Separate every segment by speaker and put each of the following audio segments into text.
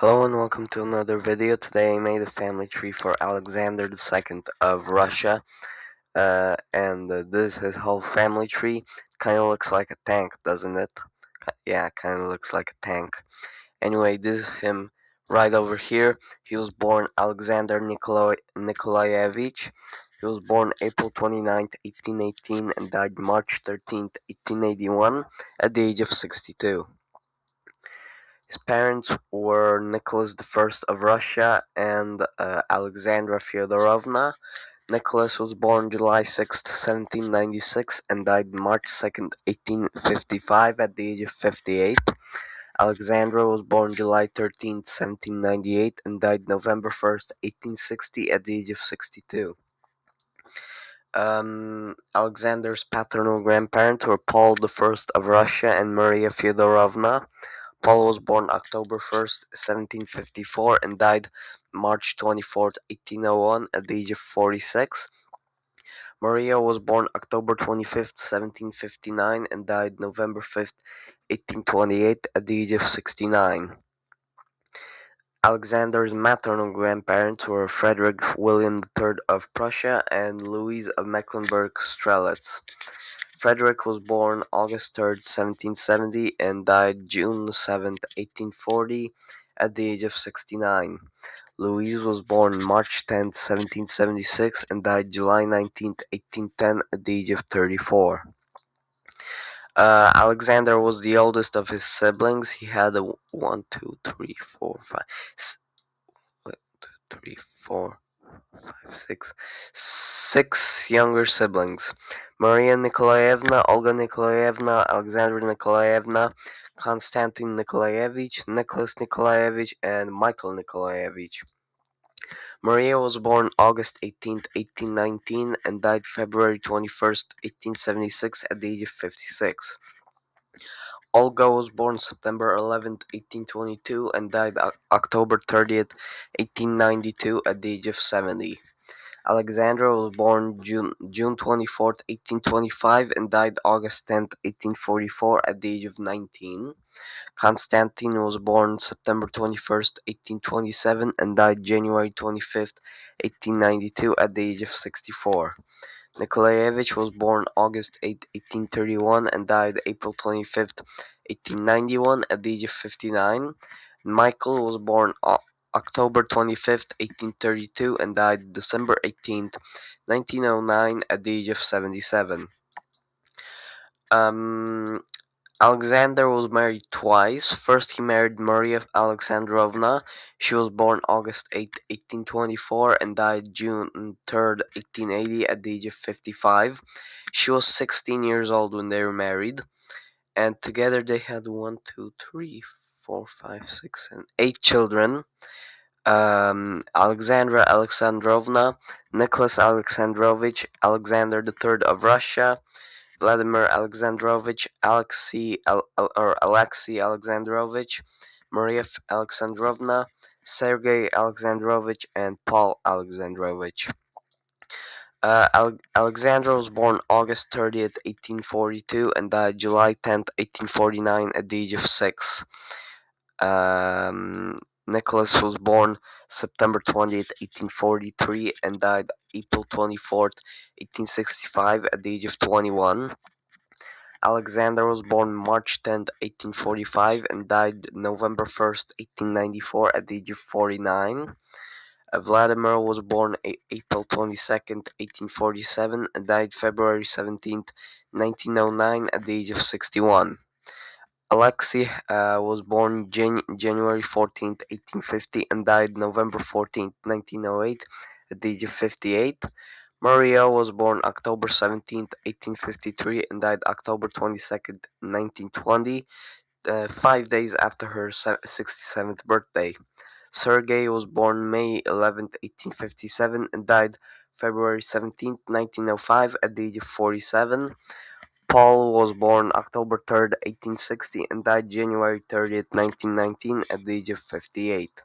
Speaker 1: Hello and welcome to another video. Today I made a family tree for Alexander II of Russia, and this is his whole family tree. Kind of looks like a tank, doesn't it? Yeah, kind of looks like a tank. Anyway, this is him right over here. He was born Alexander Nikolaevich. He was born April 29th, 1818 and died March 13th, 1881 at the age of 62. His parents were Nicholas I of Russia and Alexandra Fyodorovna. Nicholas was born July 6th, 1796 and died March 2nd, 1855 at the age of 58. Alexandra was born July 13th, 1798 and died November 1st, 1860 at the age of 62. Alexander's paternal grandparents were Paul I of Russia and Maria Fyodorovna. Paul was born October 1st, 1754 and died March 24th, 1801 at the age of 46. Maria was born October 25th, 1759 and died November 5th, 1828 at the age of 69. Alexander's maternal grandparents were Frederick William III of Prussia and Louise of Mecklenburg-Strelitz. Frederick was born August 3rd, 1770 and died June 7th, 1840 at the age of 69. Louise was born March 10th, 1776 and died July 19th, 1810 at the age of 34. Alexander was the oldest of his siblings. He had a 1, 2, 3, 4, 5, 3, 4, 5, 6, 6 younger siblings: Maria Nikolaevna, Olga Nikolaevna, Alexandra Nikolaevna, Konstantin Nikolaevich, Nicholas Nikolaevich, and Michael Nikolaevich. Maria was born August 18th, 1819, and died February 21st, 1876, at the age of 56. Olga was born September 11th, 1822, and died October 30th, 1892, at the age of 70. Alexandra was born June 24th, 1825, and died August 10th, 1844, at the age of 19. Konstantin was born September 21st, 1827, and died January 25th, 1892, at the age of 64. Nikolaevich was born August 8th, 1831, and died April 25th, 1891, at the age of 59. Michael was born October 25th, 1832, and died December 18th, 1909, at the age of 77. Um, Alexander was married twice. First, he married Maria Alexandrovna. She was born August 8th, 1824, and died June 3rd, 1880, at the age of 55. She was 16 years old when they were married, and together they had 1, 2, 3, 4, 5, 6, and 8 children. Alexandra Alexandrovna, Nicholas Alexandrovich, Alexander III of Russia, Vladimir Alexandrovich, Alexei Alexandrovich, Maria Alexandrovna, Sergei Alexandrovich, and Paul Alexandrovich. Alexandra was born August 30th, 1842, and died July 10th, 1849, at the age of 6. Nicholas was born September 20th, 1843, and died April 24th, 1865, at the age of 21. Alexander was born March 10th, 1845, and died November 1st, 1894, at the age of 49. Vladimir was born April 22nd, 1847, and died February 17th, 1909, at the age of 61. Alexei was born January 14th, 1850, and died November 14th, 1908, at the age of 58. Maria was born October 17th, 1853, and died October 22nd, 1920, 5 days after her 67th birthday. Sergei was born May 11th, 1857, and died February 17th, 1905, at the age of 47. Paul was born October 3rd, 1860, and died January 30th, 1919, at the age of 58.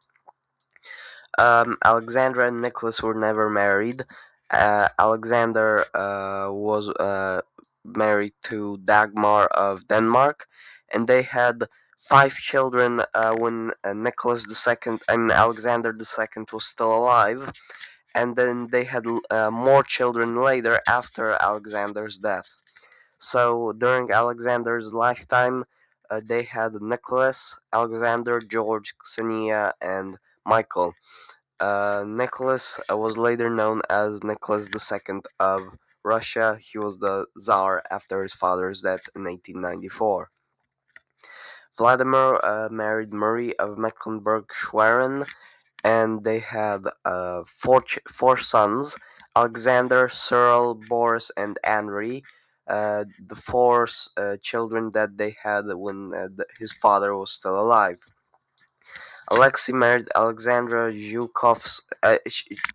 Speaker 1: Alexandra and Nicholas were never married. Alexander was married to Dagmar of Denmark, and they had five children when Nicholas II, I mean Alexander II, was still alive, and then they had more children later after Alexander's death. So during Alexander's lifetime, they had Nicholas, Alexander, George, Xenia, and Michael. Nicholas was later known as Nicholas II of Russia. He was the Tsar after his father's death in 1894. Vladimir married Marie of Mecklenburg-Schwerin, and they had four sons: Alexander, Cyril, Boris, and Andrei. The four children that they had when his father was still alive. Alexei married Alexandra Zhukov's.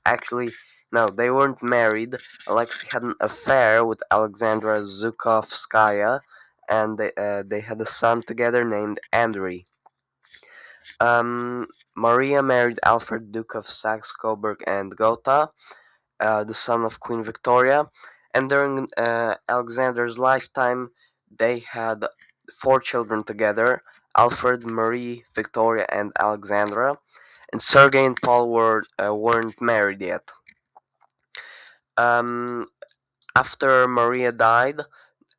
Speaker 1: Actually, no, they weren't married. Alexei had an affair with Alexandra Zhukovskaya, and they had a son together named Andrei. Um, Maria married Alfred, Duke of Saxe Coburg and Gotha, the son of Queen Victoria, and during Alexander's lifetime, they had four children together: Alfred, Marie, Victoria, and Alexandra. And Sergei and Paul weren't married yet. Um, After Maria died,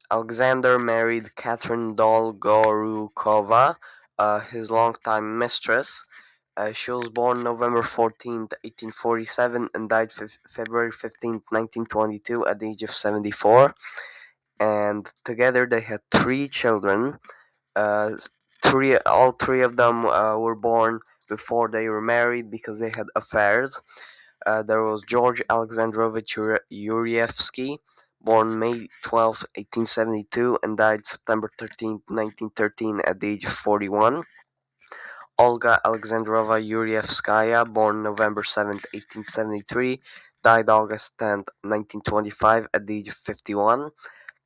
Speaker 1: Alexander married Catherine Dolgorukova, his longtime mistress. She was born November 14th, 1847, and died February 15th, 1922, at the age of 74. And together they had three children. Uh, all three of them were born before they were married because they had affairs. There was George Alexandrovich Yurievsky, born May 12th, 1872, and died September 13th, 1913, at the age of 41. Olga Alexandrova Yurievskaya, born November 7th, 1873, died August 10th, 1925, at the age of 51.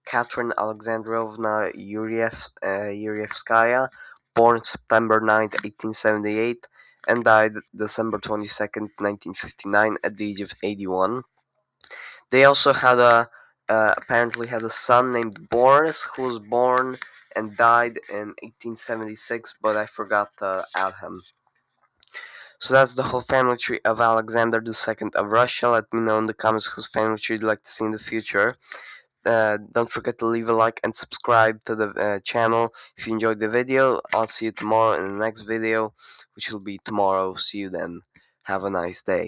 Speaker 1: Catherine Alexandrovna Yurievskaya, born September 9th, 1878, and died December 22nd, 1959, at the age of 81. They also had apparently had a son named Boris, who was born and died in 1876, but I forgot to add him. So that's the whole family tree of Alexander II of Russia. Let me know in the comments whose family tree you'd like to see in the future. Don't forget to leave a like and subscribe to the channel if you enjoyed the video. I'll see you tomorrow in the next video, which will be tomorrow. See you then. Have a nice day.